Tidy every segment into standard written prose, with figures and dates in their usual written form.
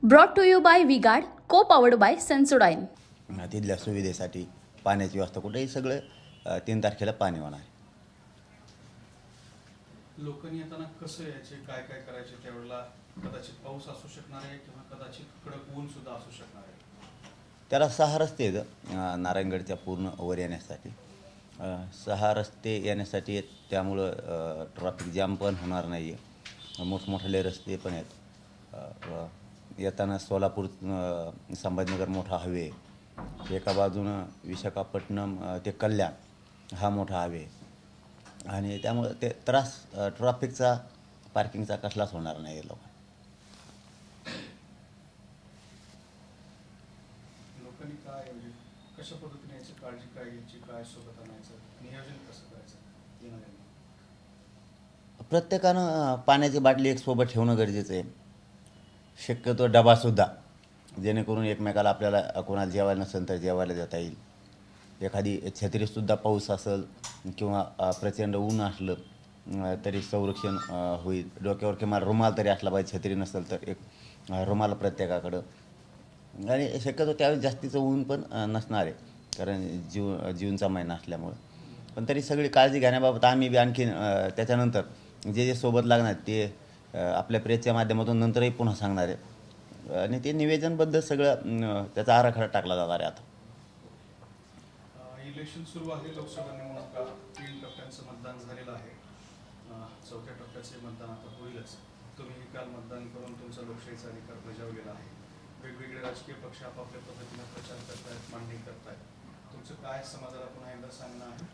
Brought to you by V-Guard, co-powered by Sensodyne. तिथल्या सुविधेसाठी पाण्याची व्यवस्था कुठेही सगळं 3 तारखेला पाणी होणार आहे. लोकांनी येताना कसं यायचे, काय काय करायचे, त्यावेळेला कदाचित पाऊस असू शकणार आहे किंवा कदाचित कडक ऊन सुद्धा असू शकणार आहे. त्याला 6 रस्ते आहेत नारायणगडच्या पूर्ण वर येण्यासाठी. 6 रस्ते येण्यासाठी आहेत, त्यामुळं ट्रॅफिक जाम पण होणार नाही आहे. मोठमोठे रस्ते पण आहेत. येताना सोलापूर संभाजीनगर मोठा हायवे, एका बाजूनं विशाखापट्टणम ते कल्याण हा मोठा हायवे, आणि त्यामुळे ते त्रास ट्रॅफिकचा पार्किंगचा कसलाच होणार नाही लोकांना. लोकांनी काय म्हणजे कशा पद्धतीने याची काळजी काय घ्यायची, काय सोबत आणायचं, नियोजन कसं करायचं येणाऱ्यांना? प्रत्येकानं पाण्याची बाटली एक सोबत ठेवणं गरजेचं आहे. शक्यतो डबासुद्धा, जेणेकरून एकमेकाला आपल्याला कोणाला जेवायला नसेल तर जेवायला देता येईल. एखादी छत्रीसुद्धा पाऊस असेल किंवा प्रचंड ऊन असलं तरी संरक्षण होईल. डोक्यावर किंवा रुमाल तरी असला पाहिजे, छत्री नसेल तर एक रुमाल प्रत्येकाकडं. आणि शक्यतो त्यावेळेस जास्तीचं ऊन पण नसणार आहे, कारण जूनचा महिना असल्यामुळं. पण तरी सगळी काळजी घेण्याबाबत आम्ही बी आणखीन त्याच्यानंतर जे सोबत लागणार ते आपल्या प्रेसच्या माध्यमातून नंतरही पुन्हा सांगणार आहे, आणि ते निवेदनबद्ध सगळं त्याचा आराखडा टाकला जाणार आहे. आता इलेक्शन सुरू आहे, लोकसभा निवडणुका 3 टप्प्यांचं मतदान झालेलं आहे. 4थ्या टप्प्याचे मतदान आता होईलच. तुम्ही काल मतदान करून तुमचा लोकशाहीचा अधिकार बजावलेला आहे. वेगवेगळे राजकीय पक्ष आपापल्या पद्धतीने प्रचार करतायत, मांडणी करतायत. तुमचं काय समाजाला पुन्हा एकदा सांगणं आहे?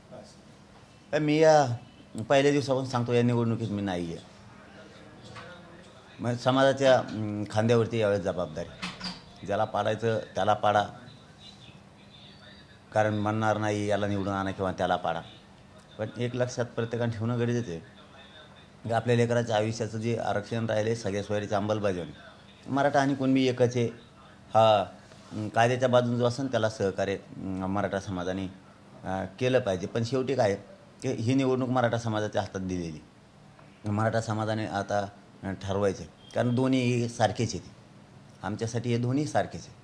काय मी या पहिल्या दिवसापासून सांगतो, या निवडणुकीत मी नाही आहे. मग समाजाच्या खांद्यावरती यावेळेस जबाबदारी, ज्याला पाडायचं त्याला पाडा, कारण म्हणणार नाही याला निवडून आणा किंवा त्याला पाडा. पण एक लक्षात प्रत्येकाने ठेवणं गरजेचं आहे की आपल्या लेकराच्या आयुष्याचं जे आरक्षण राहिले सगळ्या सोयीची अंमलबजावणी, मराठा आणि कुणबी एकच आहे. हा कायद्याच्या बाजून जो असेल त्याला सहकार्य मराठा समाजाने केलं पाहिजे. पण शेवटी काय की ही निवडणूक मराठा समाजाच्या हातात दिलेली. मराठा समाजाने आता ठरवायचं, कारण दोन्ही सारखेच आहेत. आमच्यासाठी हे दोन्ही सारखेच आहे.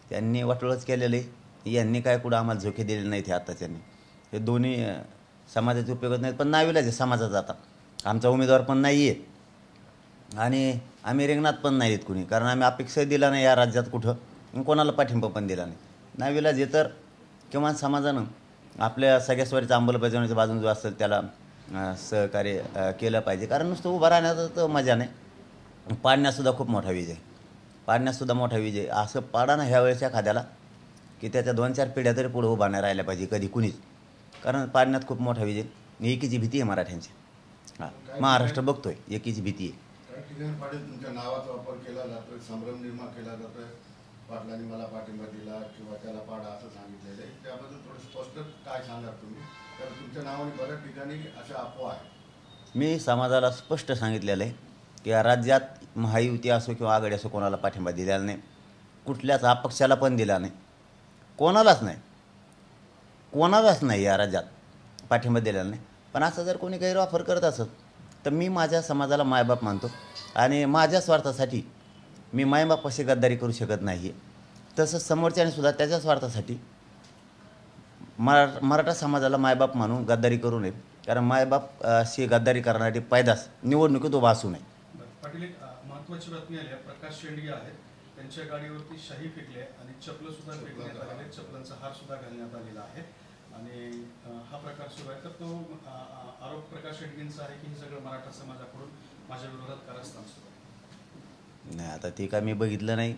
त्यांनी वाटोळच केलेलं आहे, यांनी काय कुठं आम्हाला झोके दिलेले नाहीत. हे आत्ताच्यांनी हे दोन्ही समाजाचे उपयोग नाहीत. पण नाविलाज आहे समाजाचा. आता आमचा उमेदवार पण नाही आहे आणि आम्ही रिंगणात पण नाही आहेत कुणी, कारण आम्ही अपेक्षा दिला नाही या राज्यात कुठं, कोणाला पाठिंबा पण दिला नाही. नाविलाज आहे तर किंवा समाजानं आपल्या सगळ्या स्वरीच्या अंमलबजावणीच्या बाजून जो असेल त्याला सहकार्य केलं पाहिजे. कारण नुसतं उभं राहण्याचं तर मजा नाही, पाडण्यासुद्धा खूप मोठा विजय, पाडण्यासुद्धा मोठा विजय. असं पाडा ना ह्या वेळेच्या खाद्याला की त्याच्या 2-4 पिढ्या तरी पुढे उभा नाही राहिल्या पाहिजे कधी कुणीच, कारण पाडण्यात खूप मोठा विजय. एकीची भीती आहे मराठ्यांची. हां, महाराष्ट्र बघतोय, एकीची भीती आहे. काही ठिकाणी पाटील तुमच्या नावाचा वापर केला जातो, संभ्रम निर्माण केला जातो. पाटलांनी मला पाठिंबा दिला किंवा त्याला पाडा असं सांगितलेलं आहे. त्याबद्दल थोडं स्पष्ट काय सांगाल तुम्ही? कारण तुमच्या नावाने बऱ्याच ठिकाणी अशा अफवा आहे. मी समाजाला स्पष्ट सांगितलेलं आहे की या राज्यात महायुती असो किंवा आघाडी असो कोणाला पाठिंबा दिलेला नाही, कुठल्याच अपक्षाला पण दिला नाही, कोणालाच नाही या राज्यात पाठिंबा दिलेला नाही. पण असं जर कोणी गैरवापर करत असत तर मी माझ्या समाजाला मायबाप मानतो, आणि माझ्या स्वार्थासाठी मी मायबापाशी गद्दारी करू शकत नाही. तसंच समोरच्याने सुद्धा त्याच्या स्वार्थासाठी मराठा समाजाला मायबाप मानून गद्दारी करू नये, कारण मायबाप अशी गद्दारी करणारी पैदास निवडणुकीत उभा असू नये. पाटील, एक महत्त्वाची बातमी आली आहे. प्रकाश शेंडगे आहेत, त्यांच्या गाडीवरती शाही फेकले आणि चपलं सुद्धा फेकण्यात आलेले, चपलांचा हार सुद्धा घालण्यात आलेला आहे, आणि हा प्रकार सुरू आहे. तर तो आरोप प्रकाश शेंडगेंचा आहे की हे सगळं मराठा समाजाकडून माझ्या विरोधात कारस्थान सुरू आहे. नाही, आता ते काय मी बघितलं नाही,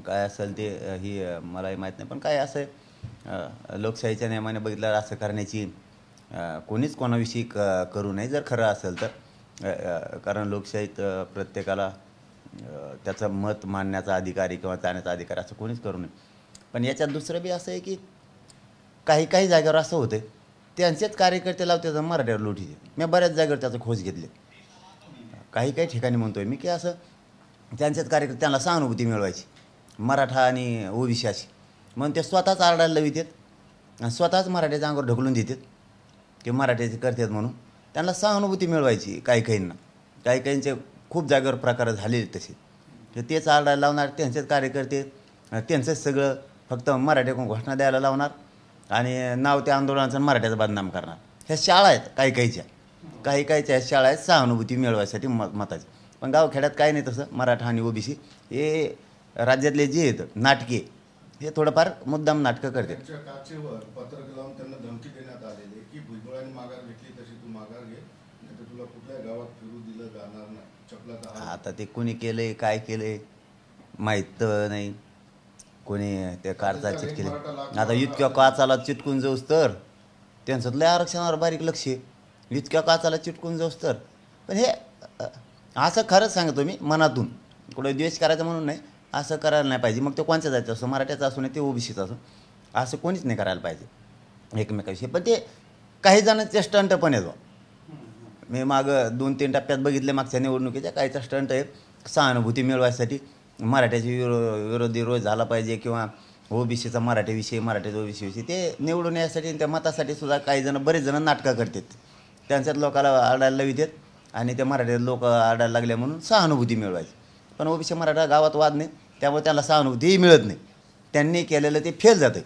काय असेल ते ही मलाही माहीत नाही. पण काय असं लोकशाहीच्या नियमाने बघितलं असं करण्याची कोणीच कोणाविषयी करू नये जर खरं असेल तर, कारण लोकशाहीत प्रत्येकाला त्याचं मत मांडण्याचा अधिकार किंवा जाण्याचा अधिकार असं कोणीच करू नये. पण याच्यात दुसरं बी असं आहे की काही जागेवर असं होतं त्यांचेच कार्यकर्ते लावते तर मराठ्यावर लुटीचे. मी बऱ्याच जागेवर त्याचं खोज घेतले. काही ठिकाणी म्हणतोय मी की असं त्यांच्याच कार्यकर्ते त्यांना सहानुभूती मिळवायची मराठा आणि ओबीसी अशी, म्हणून ते स्वतःच आरडायला लावितात आणि स्वतःच मराठ्याच्या अंगावर ढकलून देतात की मराठ्याचे करतात म्हणून त्यांना सहानुभूती मिळवायची. काहींना काहींचे खूप जागेवर प्रकार झालेले तसे. की तेच आरडायला लावणार, त्यांचेच कार्यकर्ते, त्यांचंच सगळं फक्त मराठीकडून घोषणा द्यायला लावणार आणि नाव त्या आंदोलनाचं मराठ्याचं बदनाम करणार. ह्या शाळा आहेत काही काहीच्या ह्या शाळा आहेत सहानुभूती मिळवायसाठी मताची. पण गावखेड्यात काही नाही तसं. मराठा आणि ओबीसी हे राज्यातले जे आहेत नाटके हे थोडंफार मुद्दाम नाटकं करतात. त्यांच्या काचेवर पत्रक लावून त्यांना धमकी देण्यात आलेली की भुजबळांनी माघार घेतली तशी तू माघार घे, नाही तर तुला कुठल्याही गावात फिरू दिलं जाणार नाही. चपलाचा हात. आता ते कोणी केलंय काय केलंय माहीत नाही. कोणी त्या कारचा चिटकेले. आता इतक्या काचाला चिटकून जाऊस तर त्यांचं लय आरक्षणावर बारीक लक्ष आहे. इतक्या काचाला चिटकून जाऊस तर. पण हे असं खरंच सांगतो मी मनातून, कुठं द्वेष करायचा म्हणून नाही, असं करायला नाही पाहिजे. मग ते कोणत्या जायचं असो, मराठ्याचं असो नाही ते ओबीसीचं असो, असं कोणीच नाही करायला पाहिजे एकमेकाविषयी. पण ते काही जणांचे स्टंट पण येतो. मी मागं 2-3 टप्प्यात बघितले मागच्या निवडणुकीच्या. काहीचा स्टंट आहे सहानुभूती मिळवायसाठी मराठ्याची विरोधी रोज झाला पाहिजे किंवा ओबीसीचा मराठीविषयी मराठ्याच्या ओबीसीविषयी ते निवडून यासाठी त्या मतासाठी सुद्धा काही जण बरेच जण नाटकं करतात. त्यांच्यात लोकाला आरडायला लावितात आणि त्या मराठ्यात लोक आरडायला लागले म्हणून सहानुभूती मिळवायची. पण ओबीसी मराठा गावात वाद नाही, त्यामुळे त्याला सहानुभूतीही मिळत नाही. त्यांनी केलेलं ते फेल जातं.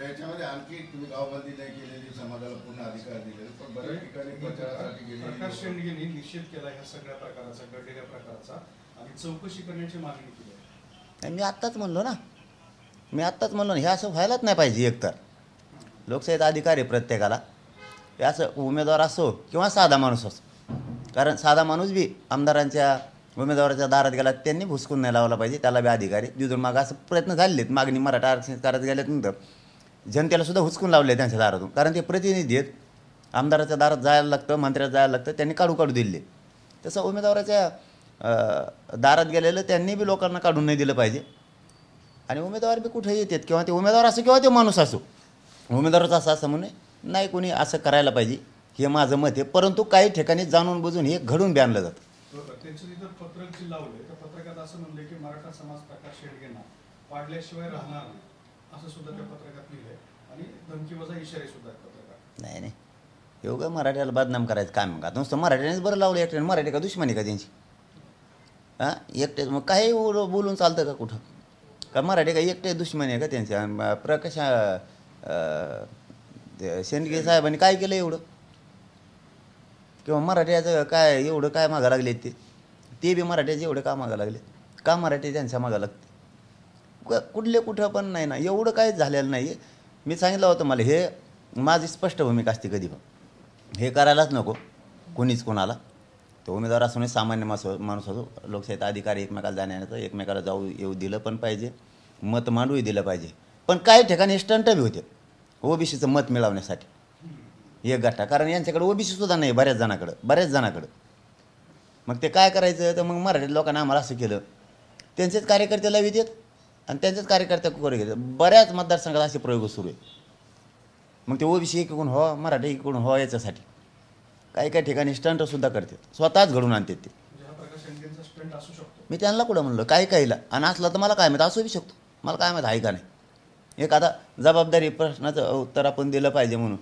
याच्यामध्ये आणखी तुम्ही गावबंदी नाही केलेली, समाजाला पूर्ण अधिकार दिलेले, पण बऱ्याच ठिकाणी प्रचारासाठी प्रकाश गेलेली शेंडगेंनी निषेध केला ह्या सगळ्या प्रकाराचा, घडलेल्या प्रकाराचा, आणि चौकशी करण्याची मागणी केली आहे. मी आत्ताच म्हणलो ना हे असं व्हायलाच नाही पाहिजे. एकतर लोकशाहीचा अधिकार आहे प्रत्येकाला. हे असं उमेदवार असो किंवा साधा माणूस असो. कारण साधा माणूस बी आमदारांच्या उमेदवाराच्या दारात गेला त्यांनी भुसकून नाही लावला पाहिजे, त्याला बी अधिकार आहे. तिथून मागं असं प्रयत्न झालेले आहेत. मागणी मराठा आरक्षण करत गेल्यानंतर जनतेला सुद्धा हुसकून लावले त्यांच्या दारातून. कारण ते प्रतिनिधी आहेत. आमदाराच्या दारात जायला लागतं, मंत्र्याला जायला लागतं, त्यांनी काढू दिले. तसं उमेदवाराच्या दारात गेलेलं त्यांनी बी लोकांना काढून नाही दिलं पाहिजे. आणि उमेदवार बी कुठे येतात किंवा ते उमेदवार असो किंवा ते माणूस असो, उमेदवाराचं असं म्हणून नाही कोणी असं करायला पाहिजे हे माझं मत आहे. परंतु काही ठिकाणी जाणून बुजून हे घडून बी आणलं जातं. त्यांचं तिथं पत्रक जे लावलंय त्या पत्रकात असं म्हणलंय की मराठा समाज प्रकाश शेंडगेंना पाडल्याशिवाय राहणार नाही असं सुद्धा त्या पत्रकात लिहिलंय आणि धमकीवजा इशारे सुद्धा आहेत पत्रकात. नाही एवढं मराठ्याला बदनाम करायचं काम का? नुसतं मराठ्यानेच बरं लावलं एकट्याने. मराठी का दुश्मनी का त्यांची? हां एकटे मग काही बोलून चालतं का कुठं? का मराठी का एकटे दुश्मनी आहे का त्यांच्या? प्रकाश शेंडगे साहेबांनी काय केलं एवढं? किंवा मराठ्याचं काय एवढं काय मागा लागले ते बी मराठ्याचे एवढे का मागा लागले? का मराठी त्यांच्या मागा लागते? कुठले कुठं पण नाही ना, एवढं काहीच झालेलं नाही. मी सांगितलं होतं मला हे माझी स्पष्ट भूमिका असते कधी पण हे करायलाच नको कोणीच कोणाला. तो उमेदवार असो नाही सामान्य माणूस असो, लोकशाहीचा अधिकार एकमेकाला जाण्याचं, एकमेकाला जाऊ येऊ दिलं पण पाहिजे, मत मांडूही दिलं पाहिजे. पण काही ठिकाणी स्टंट बी होते ओबीसीचं मत मिळवण्यासाठी एक गठ्ठा. कारण यांच्याकडे ओबीसीसुद्धा नाही बऱ्याच जणाकडं. मग ते काय करायचं? तर मग मराठी लोकांना आम्हाला असं केलं, त्यांचेच कार्यकर्ते लावित आहेत आणि त्यांचेच कार्यकर्त्या कुकर घेतात. बऱ्याच मतदारसंघात असे प्रयोग सुरू आहेत. मग ते ओबीसी एकीकडून हो मराठी एकीकडून हो याच्यासाठी काही ठिकाणी स्टंटसुद्धा करतात, स्वतःच घडून आणतात ते. मी त्यांना कुठं म्हणलं काहीला आणि असला तर मला काय माहीत असू बी शकतो, मला काय माहीत आहे का नाही. एखादा जबाबदारी प्रश्नाचं उत्तर आपण दिलं पाहिजे म्हणून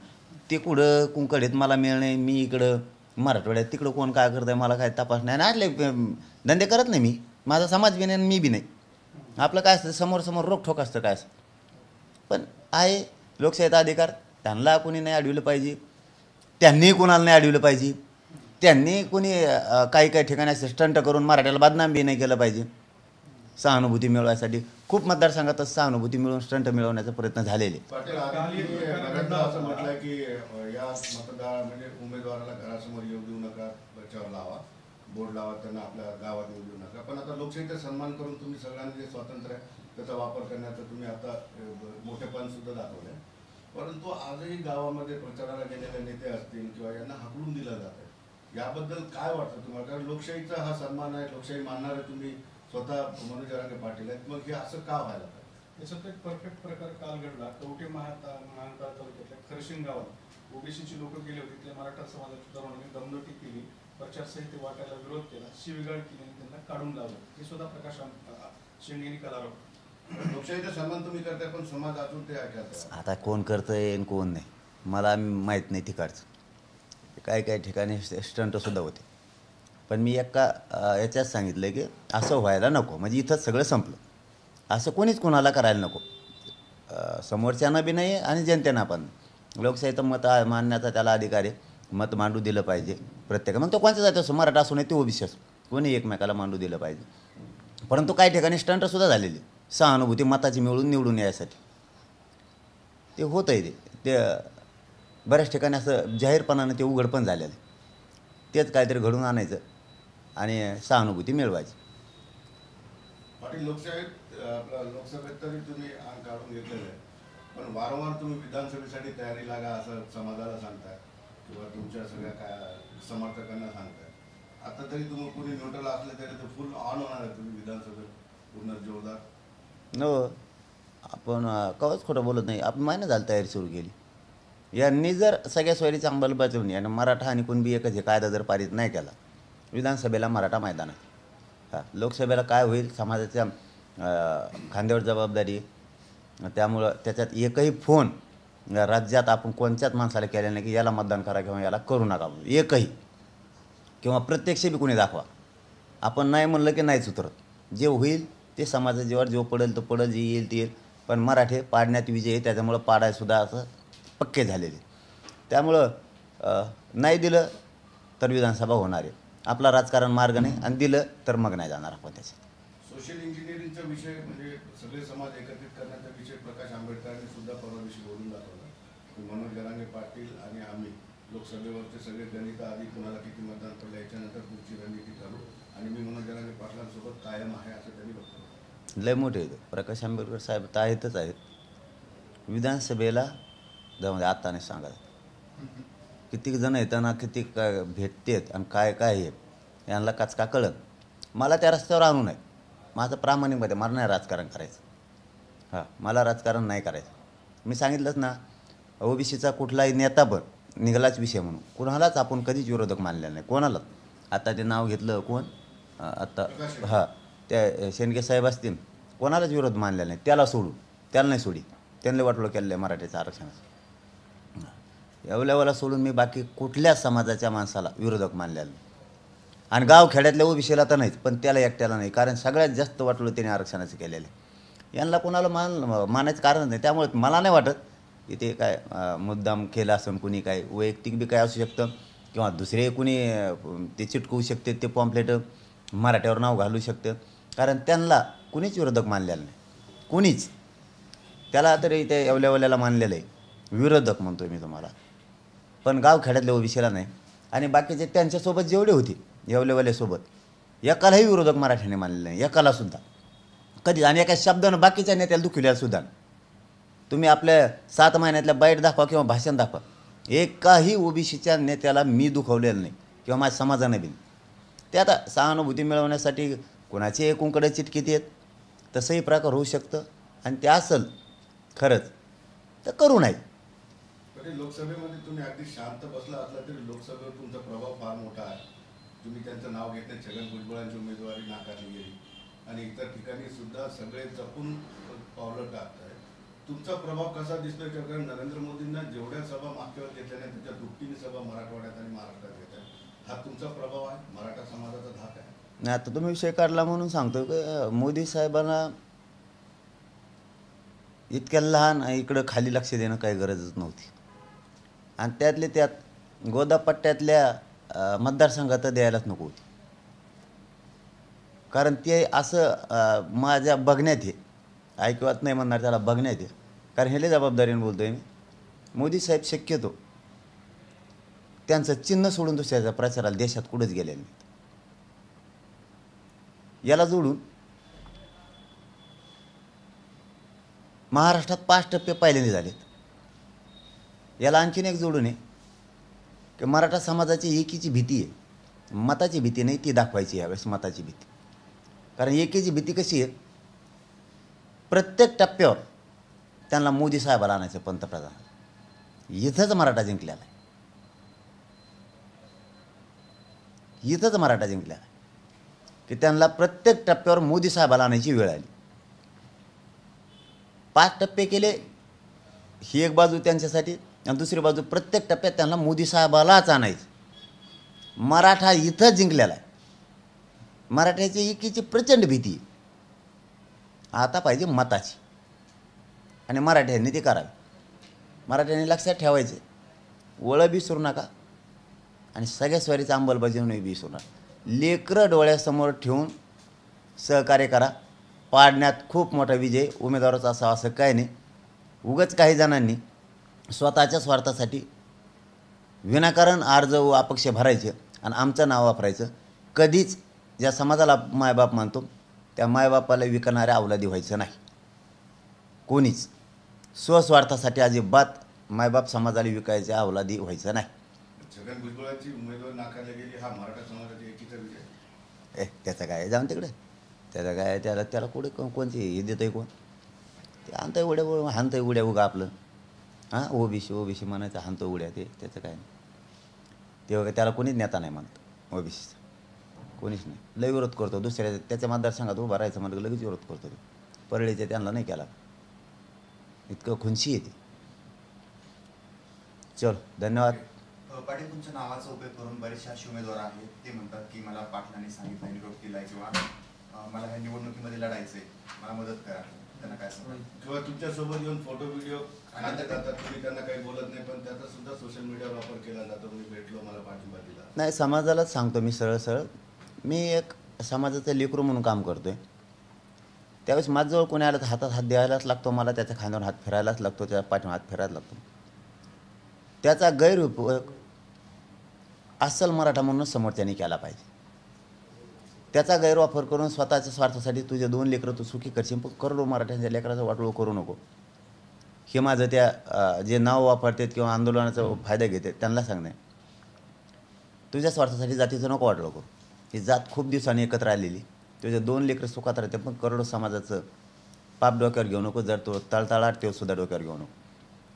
ते कुठं कुंकडेत मला मिळणे, मी इकडं मराठवाड्यात तिकडं कोण काय करत आहे मला काय तपास नाही. आणि आटले धंदे करत नाही मी, माझा समाज बी नाही मी बी नाही. आपलं काय असतं समोर रोखठोक असतं काय असतं. पण आहे लोकशाहीचा अधिकार, त्यांना कोणी नाही अडविलं पाहिजे, त्यांनी कोणाला नाही अडविलं पाहिजे. त्यांनी कोणी काही ठिकाणी असे स्टंट करून मराठ्याला बदनाम बी नाही केलं पाहिजे. सहानुभूती मिळवायसाठी खूप मतदारसंघात सहानुभूती मिळवून स्टंट मिळवण्याचा प्रयत्न झालेले. पाटील बऱ्याचदा असं म्हटलं की या मतदार म्हणजे उमेदवाराला घरासमोर येऊ देऊ नका, त्याच्यावर लावा बोर्ड लावा, त्यांना आपल्या गावात येऊ देऊ नका. पण आता लोकशाहीचा सन्मान करून तुम्ही सगळ्यांनी जे स्वातंत्र्य त्याचा वापर करण्याचा तुम्ही आता मोठेपण सुद्धा दाखवलंय. परंतु आजही गावामध्ये प्रचाराला गेलेले नेते असतील किंवा यांना हाकलून दिलं जातं, याबद्दल काय वाटतं तुम्हाला? कारण लोकशाहीचा हा सन्मान आहे, लोकशाही मानणारे तुम्ही स्वतः मनोज जरांगे पाटील आहेत, मग हे असं का व्हायला पाहिजे? याच्यात एक परफेक्ट प्रकार काल घडला. कवठे महांकाळ तालुक्यातल्या खरशिंग गावात ओबीसीची लोक गेले होते, त्या मराठा समाजाच्या तरुणांनी दमदाटी केली, प्रचार संहिते वाटायला विरोध केला, शिवीगाळ केली आणि त्यांना काढून लावलं. हे सुद्धा प्रकाश शेंडगेंनी काल आरोप. लोकशाहीचा सन्मान तुम्ही करताय पण समाज अजून ते ऐकतात. आता कोण करतंय आणि कोण नाही मला माहीत नाही. तिकडचं काही ठिकाणी स्टंटसुद्धा होते. पण मी याच्यात सांगितलं की असं व्हायला नको, म्हणजे इथंच सगळं संपलं. असं कोणीच कोणाला करायला नको, समोरच्यांना बी नाही आणि जनतेना पण. लोकशाहीचं मत मांडण्याचा त्याला अधिकार आहे, मत मांडू दिलं पाहिजे प्रत्येक. मग तो कोणत्या जाती असो, मराठा असो नाही ते ओबीसी असो, कोणी एकमेकाला मांडू दिलं पाहिजे. परंतु काही ठिकाणी स्टंटसुद्धा झालेली, सहानुभूती मताची मिळून निवडून यायसाठी ते होतं आहे. ते बऱ्याच ठिकाणी असं जाहीरपणानं ते उघड पण झालेलं आहे. तेच काहीतरी घडून आणायचं आणि सहानुभूती मिळवायची. पाटील, लोकसभेत तरी तुम्ही अंग काढून घेतलेलं आहे, पण वारंवार तुम्ही विधानसभेसाठी तयारी लागा असं समाजाला सांगताय किंवा तुमच्या सगळ्या समर्थकांना सांगताय. आता तरी तुम्ही कुणी न्यूट्रल असले तरी तर फुल ऑन होणार आहे तुम्ही विधानसभेत पूर्ण जोरदार. नो, आपण कवच खोटं बोलत नाही. आपण महिना झालं तयारी सुरू केली. यांनी जर सगळ्या सोयरीची अंमलबजावणी आणि मराठा आणि कुणबी एकच हे कायदा जर पारित नाही केला, विधानसभेला मराठा मैदान आहे. लोकसभेला काय होईल, समाजाच्या खांद्यावर जबाबदारी. त्यामुळं त्याच्यात एकही फोन राज्यात आपण कोणत्याच माणसाला केलेला नाही की याला मतदान करा किंवा याला करू नका, एकही. किंवा प्रत्यक्ष बी कोणी दाखवा. आपण नाही म्हणलं की नाहीच उतरत. जे होईल ते समाजाच्या जीवावर, जो पडेल तो पडेल, जे येईल ते येईल. पण मराठे पाडण्यात विजय आहे, त्याच्यामुळं पाडायसुद्धा असं पक्के झालेले. त्यामुळं नाही दिलं तर विधानसभा होणार आहे. आपला राजकारण मार्ग नाही, आणि दिलं तर मग नाही जाणार आपण त्याच्यात. सोशल इंजिनिअरिंगचा विषय म्हणजे सगळे समाज एकत्रित करण्याचा विषय प्रकाश आंबेडकरांनी सुद्धा परवा दिवशी बोलून दाखवला. मनोज जरांगे पाटील आणि आम्ही लोकसभेवरचे सगळे गणित आधी कुणाला किती मतदान पडलं याच्यानंतर पुढची रणनीती करू, आणि मी मनोज जरांगे पाटलांसोबत कायम आहे असं त्यांनी बघतो. लय मोठे आहेत प्रकाश आंबेडकर साहेब, तर आहेतच आहेत. विधानसभेला जाऊन आत्ता नाही सांगायचं किती जण येताना किती काय भेटतेत आणि काय काय आहे यांना काचका कळत. मला त्या रस्त्यावर आणू नये, माझं प्रामाणिकमध्ये मला नाही राजकारण करायचं. मला राजकारण नाही करायचं. मी सांगितलंच ना, ओबीसीचा कुठलाही नेता पण निघालाच विषय म्हणून कुणालाच आपण कधीच विरोधक मानलेला नाही, कोणालाच. आता ते नाव घेतलं कोण आता त्या शेंडगे साहेब असतील, कोणालाच विरोध मानलेला नाही. त्याला सोडून, त्याला नाही सोडी, त्यांना वाटलं केलेलं आहे मराठीचं आरक्षणाचं. एवढ्यावाला सोडून मी बाकी कुठल्याच समाजाच्या माणसाला विरोधक मानलेला नाही. आणि गावखेड्यातल्या ओबीसीला तर नाहीच, पण त्याला एकट्याला नाही. कारण सगळ्यात जास्त वाटलं त्याने आरक्षणाचं केलेलं आहे. यांना कोणाला मानायचं कारण नाही. त्यामुळे मला नाही वाटत की ते काय मुद्दाम केलं असं. कुणी काय वैयक्तिक बी काय असू शकतं, किंवा दुसरे कुणी ते चिटकवू शकते, ते पॉम्पलेट मराठ्यावर नाव घालू शकतं. कारण त्यांना कुणीच विरोधक मानलेलं नाही, कुणीच. त्याला तरी ते एवल्यावल्याला मानलेलं आहे, विरोधक म्हणतो मी तुम्हाला. पण गावखेड्यातल्या ओबीसीला नाही. आणि बाकीचे त्यांच्यासोबत जेवढे होते येवलेवाल्यासोबत, एकालाही विरोधक मराठ्याने मानलेलं नाही, एकालासुद्धा कधी. आणि एका शब्दानं बाकीच्या नेत्याला दुखवल्यासुद्धा. तुम्ही आपल्या 7 महिन्यातल्या बाईट दाखवा किंवा भाषण दाखवा, एकाही ओबीसीच्या नेत्याला मी दुखवलेलं नाही किंवा माझ्या समाजाने बी. ते आता सहानुभूती मिळवण्यासाठी कोणाचे एकूणकडे चिटकीत येत, तसंही प्रकार होऊ शकतं. आणि ते असेल खरंच तर करू नये. लोकसभेमध्ये तुम्ही अगदी शांत बसला असला तरी लोकसभेवर तुमचा प्रभाव फार मोठा आहे. तुम्ही त्यांचं नाव घेत नाही. छगन भुजबळांची उमेदवारी नाकारली गेली आणि इतर ठिकाणी सुद्धा सगळे जपून पावलं टाकताय. तुमचा प्रभाव कसा दिसतोय? कारण नरेंद्र मोदींना जेवढ्या सभा मागच्या वेळेस घेतल्या नाही त्याच्या दुपटीने सभा मराठवाड्यात आणि महाराष्ट्रात घेत आहे. हा तुमचा प्रभाव आहे, मराठा समाजाचा धाक आहे. नाही, आता तुम्ही विषय काढला म्हणून सांगतो की मोदी साहेबांना इतक्या लहान इकडं खाली लक्ष देणं काही गरजच नव्हती. आणि त्यातले त्यात गोदापट्ट्यातल्या मतदारसंघात द्यायलाच नको होती. कारण ते असं माझ्या बघण्यात आहे, ऐकवत नाही म्हणणार त्याला बघण्यात आहे. कारण हे जबाबदारीने बोलतो आहे मी. मोदी साहेब शक्यतो त्यांचं चिन्ह सोडून दुसऱ्याच्या प्रचाराला देशात कुठंच गेलेले नाहीत. याला जोडून महाराष्ट्रात 5% पहिल्यांदा झालेत. याला आणखीन एक जोडून आहे की मराठा समाजाची एकीची भीती आहे, मताची भीती नाही, ती दाखवायची यावेळेस मताची भीती. कारण एकीची भीती कशी आहे, प्रत्येक टप्प्यावर त्यांना मोदी साहेबाला आणायचं पंतप्रधान. इथंच मराठा जिंकलेला आहे, इथंच मराठा जिंकलेला आहे की त्यांना प्रत्येक टप्प्यावर मोदी साहेबाला आणायची वेळ आली. 5 टप्पे केले, ही एक बाजू त्यांच्यासाठी, आणि दुसरी बाजू प्रत्येक टप्प्यात त्यांना मोदी साहेबालाच आणायचं. मराठा इथंच जिंकलेला आहे. मराठ्याच्या एकीची प्रचंड भीती आहे. आता पाहिजे मताची, आणि मराठ्यांनी ते करावे. मराठ्यांनी लक्षात ठेवायचं, ओळख विसरू नका आणि सगळ्या स्वारीचं अंमलबजावणी विसरू नका. लेकरं डोळ्यासमोर ठेवून सहकार्य करा. पाडण्यात खूप मोठा विजय उमेदवाराचा असावा असं काय नाही. उगाच काही जणांनी स्वतःच्या स्वार्थासाठी विनाकारण अर्ज व अपक्ष भरायचे आणि आमचं नाव वापरायचं. कधीच ज्या समाजाला मायबाप मानतो त्या मायबापाला विकणाऱ्या अवलादी व्हायचं नाही कोणीच. स्वस्वार्थासाठी अजिबात मायबाप समाजाला विकायच्या अवलादी व्हायचं नाही. छगन भुजबळांची उमेदवारी नाकारली गेली, हा मराठा समाजाचा एकीचा विजय. त्याचं काय जाऊन तिकडे, त्याचं काय, त्याला कुठे कोणती हे देतं आहे कोण? ते आणतं उड्या, हाणतं उड्या उगा आपलं. हां, ओबीसी म्हणायचं, हाणतं उड्या, त्याचं काय नाही. ते वगैरे त्याला कोणीच नेता नाही म्हणत ओबीसीचा, कोणीच नाही. लय विरोध करतो दुसऱ्या त्याच्या मतदारसंघात उभा राहायचं म्हणलं लगेच विरोध करतो. ते परळीचे त्यांना नाही केला, इतकं खुनशी येते. चल, धन्यवाद. पाटील, तुमच्या नावाचा उपयोग करून बरेचसे असे उमेदवार आहेत ते म्हणतात की मला पाटलांनी सांगितलं, निरोप दिलाय किंवा मला ह्या निवडणुकीमध्ये लढायचंय, मला मदत करा. त्यांना काय सांगा? किंवा तुमच्यासोबत येऊन फोटो व्हिडिओ काढले जातात, तुम्ही त्यांना काही बोलत नाही, पण त्याचा सुद्धा सोशल मीडियावर वापर केला जातो. मी भेटलो, मला पाठिंबा दिला. नाही, समाजालाच सांगतो मी सरळ. मी एक समाजाचं लेकरू म्हणून काम करतो आहे. त्यावेळेस माझ्याजवळ कोणी आलं तर हातात हात द्यायलाच लागतो मला, त्याच्या खांद्यावर हात फिरायलाच लागतो, त्याच्या पाठीवर हात फिरायला लागतो. त्याचा गैरउपयोग अस्सल मराठा म्हणून समोरच्याने केला पाहिजे. त्याचा गैरवापर करून स्वतःच्या स्वार्थासाठी तुझे 2 लेकरं तू सुखी करशील, पण करोडो मराठ्यांच्या लेकराचा वाटोळ करू नको. हे माझं त्या जे नाव वापरतात किंवा आंदोलनाचा फायदा घेतात त्यांना सांगणे, तुझ्या स्वार्थासाठी जातीचं नको वाटोळ करू. ही जात खूप दिवसांनी एकत्र आलेली, तुझे 2 लेकरं सुखात राहते, पण करोडो समाजाचं पाप डोक्यावर घेऊ नको. जर तो तळतळाट तो सुद्धा डोक्यावर घेऊ नको.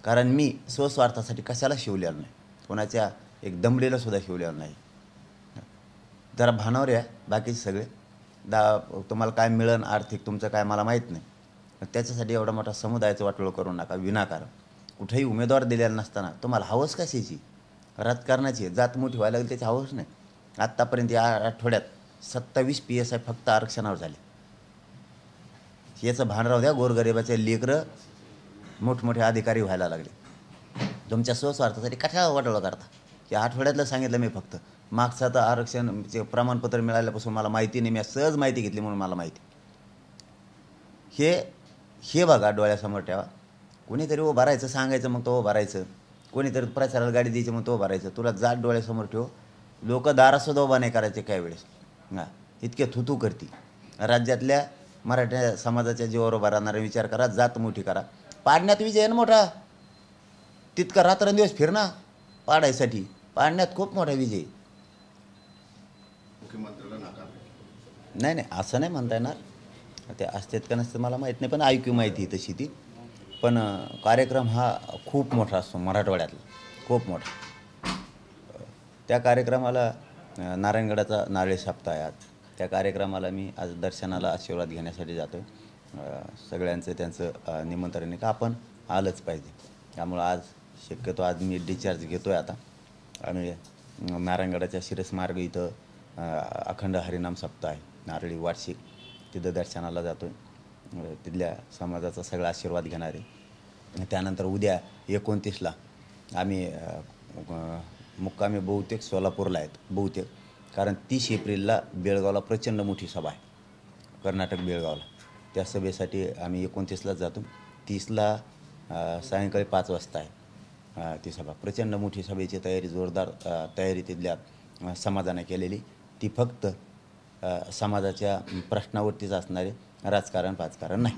कारण मी स्वस्वार्थासाठी कशाला शिवलेलं नाही, कोणाच्या एक दमडीला सुद्धा शिवलेलं नाही. जरा भानावर या बाकीचे सगळे तुम्हाला काय मिळेल आर्थिक तुमचं काय मला माहीत नाही, त्याच्यासाठी एवढा मोठा समुदायाचं वाटोळं करू नका विनाकारण. कुठेही उमेदवार दिलेला नसताना तुम्हाला हवस कशाची? राजकारणाची. जात मोठी व्हायला लागली त्याची हवस नाही. आत्तापर्यंत या आठवड्यात 27 PSI फक्त आरक्षणावर झाले. याचं भान राहू द्या. गोरगरिबाचे लेकरं मोठमोठे अधिकारी व्हायला लागले. तुमच्या स्वस्वार्थासाठी कशाला वाटोळं करता? की आठवड्यातलं सांगितलं मी फक्त. मागचं तर आरक्षणचे प्रमाणपत्र मिळाल्यापासून मला माहिती नाही, मी सहज माहिती घेतली म्हणून मला माहिती. हे बघा, डोळ्यासमोर ठेवा. कोणीतरी उभं राहायचं सांगायचं, मग तो उभं राहायचं. कोणीतरी प्रचाराला गाडी द्यायची, मग तो उभं राहायचं. तुला जात डोळ्यासमोर ठेव. लोक दारासुद्धा उभा नाही करायचे काही वेळेस. हां, इतके थुतू करती. राज्यातल्या मराठा समाजाच्या जीवावर उभा राहणारा विचार करा, जात मोठी करा. पाडण्यात विजय आहे ना मोठा, तितका रात्रंदिवस फिरणं पाडायसाठी. पाडण्यात खूप मोठा विजय. मुख्यमंत्र्याला नाकारले. नाही, असं नाही म्हणता येणार. ते असतात का नसतं मला माहीत नाही, पण ऐकू माहिती आहे तशी ती. पण कार्यक्रम हा खूप मोठा असतो मराठवाड्यातला, खूप मोठा. त्या कार्यक्रमाला नारायणगडाचा नारळी सप्ताह आहे आज. त्या कार्यक्रमाला मी आज दर्शनाला आशीर्वाद घेण्यासाठी जातो आहे. सगळ्यांचं त्यांचं निमंत्रण आहे का आपण आलंच पाहिजे. त्यामुळं आज शक्यतो आज मी डिस्चार्ज घेतो आहे. आता आम्ही नारायणगडाच्या शिरस्मार्ग इथं अखंड हरिनाम सप्ताह आहे, नारळी वार्षिक, तिथं दर्शनाला जातो आहे. तिथल्या समाजाचा सगळा आशीर्वाद घेणार आहे. त्यानंतर उद्या 29ला आम्ही मुक्कामी बहुतेक सोलापूरला आहेत बहुतेक, कारण 30 एप्रिलला बेळगावला प्रचंड मोठी सभा आहे, कर्नाटक बेळगावला. त्या सभेसाठी आम्ही 29ला जातो. 30ला सायंकाळी 5 वाजता आहे ती सभा. प्रचंड मोठी सभेची तयारी, जोरदार तयारी तिथल्या समाजाने केलेली. ती फक्त समाजाच्या प्रश्नावरतीच असणारे, राजकारण पाजकारण नाही.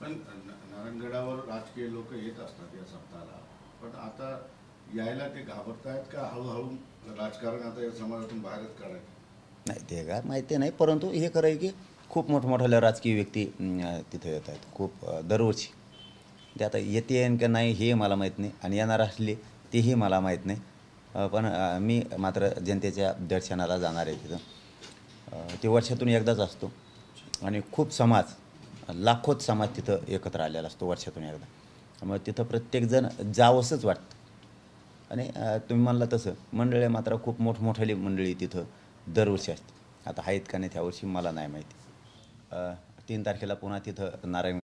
पण नारायणगडावर राजकीय लोक येत असतात या सप्ताहाला, पण आता यायला ते घाबरत आहेत का? हळूहळू राजकारण आता या समाजातून बाहेरच काढायचं? नाही, ते काय माहिती नाही, परंतु हे खरं आहे की खूप मोठमोठ्या राजकीय व्यक्ती तिथे येत आहेत खूप दरवर्षी. ते आता येते का नाही हे मला माहीत नाही, आणि येणार असले तेही मला माहीत नाही. पण मी मात्र जनतेच्या दर्शनाला जाणार आहे तिथं. ते वर्षातून एकदाच असतो आणि खूप समाज, लाखोच समाज तिथं एकत्र आलेला असतो वर्षातून एकदा. त्यामुळे तिथं प्रत्येकजण जावंसंच वाटतं. आणि तुम्ही म्हणला तसं मंडळी मात्र खूप मोठमोठाली मंडळी तिथं दरवर्षी असते. आता आहेत का नाही त्यावर्षी मला नाही माहिती. 3 तारखेला पुन्हा तिथं नारायण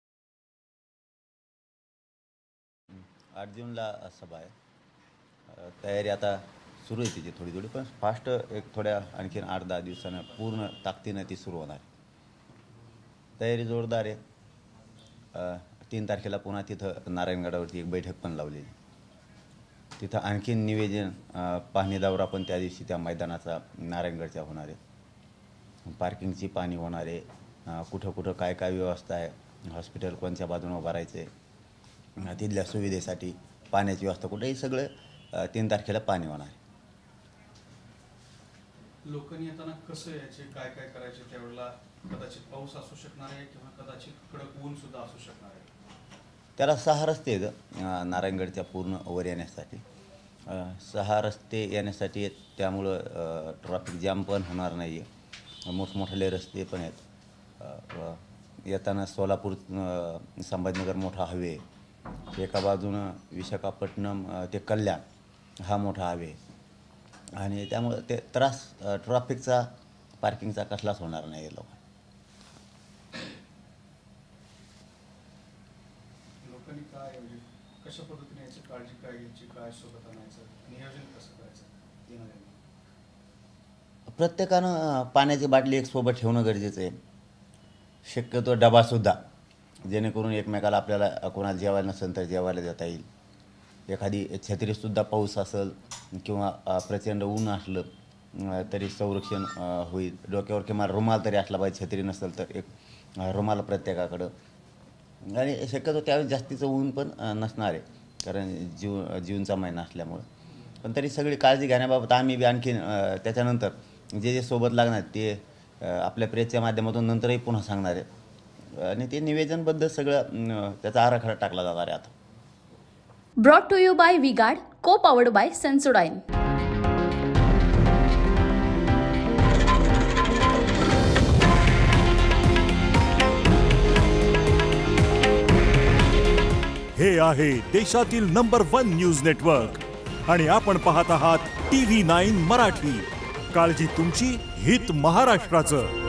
8 जूनला सभा आहे. तयारी आता सुरू आहे तिची थोडी पण फास्ट एक थोड्या आणखीन 8-10 दिवसानं पूर्ण ताकदीनं ती सुरू होणार. तयारी जोरदार आहे. 3 तारखेला पुन्हा तिथं नारायणगडावरती एक बैठक पण लावलेली. तिथं आणखीन निवेदन पाहणी दौरा पण त्या दिवशी त्या मैदानाचा नारायणगडच्या होणार आहे. पार्किंगची पाहणी होणार आहे. कुठं कुठं काय काय व्यवस्था आहे, हॉस्पिटल कोणत्या बाजूने उभारायचं आहे, तिथल्या सुविधेसाठी पाण्याची व्यवस्था कुठेही सगळं 3 तारखेला पाणी होणार आहे. लोकांनी येताना कसं यायचे, काय काय करायचे, त्यावेळेला कदाचित पाऊस असू शकणार आहे किंवा कदाचित कडक ऊन सुद्धा असू शकणार आहे. त्याला 6 रस्ते आहेत नारायणगडच्या पूर्ण वर येण्यासाठी. 6 रस्ते येण्यासाठी आहेत, त्यामुळं ट्रॅफिक जाम पण होणार नाही आहे. मोठमोठाले रस्ते पण आहेत. येताना सोलापूर संभाजीनगर मोठा हायवे, एका बाजूनं विशाखापट्टणम ते कल्याण हा मोठा हायवे, आणि त्यामुळं ते त्रास ट्रॅफिकचा पार्किंगचा कसलाच होणार नाही आहे लोकांना. लोकांनी काय म्हणजे कशा पद्धतीने याची काळजी काय घ्यायची, काय सोबत आणायचं, नियोजन कसं करायचं येणाऱ्यांनी? प्रत्येकानं पाण्याची बाटली एक सोबत ठेवणं गरजेचं आहे. शक्यतो डबासुद्धा, जेणेकरून एकमेकाला आपल्याला कोणाला जेवायला नसेल तर जेवायला देता येईल. एखादी छत्रीसुद्धा पाऊस असेल किंवा प्रचंड ऊन असलं तरी संरक्षण होईल. डोक्यावर किंवा रुमाल तरी असला पाहिजे, छत्री नसेल तर एक रुमाल प्रत्येकाकडं. आणि शक्यतो त्यावेळेस जास्तीचं ऊन पण नसणार आहे, कारण जूनचा महिना असल्यामुळं. पण तरी सगळी काळजी घेण्याबाबत आम्ही बी आणखीन त्याच्यानंतर जे सोबत लागणार ते आपल्या प्रेसच्या माध्यमातून नंतरही पुन्हा सांगणार आहे, आणि ते निवेदनबद्दल सगळं त्याचा आराखडा टाकला जाणार आहे आता. Brought to you by V-Guard, co-powered by Sensodyne. हे आहे देशातील नंबर 1 न्यूज नेटवर्क आणि आपण पाहत आहात TV9 मराठी. काळजी तुमची, हित महाराष्ट्राचं.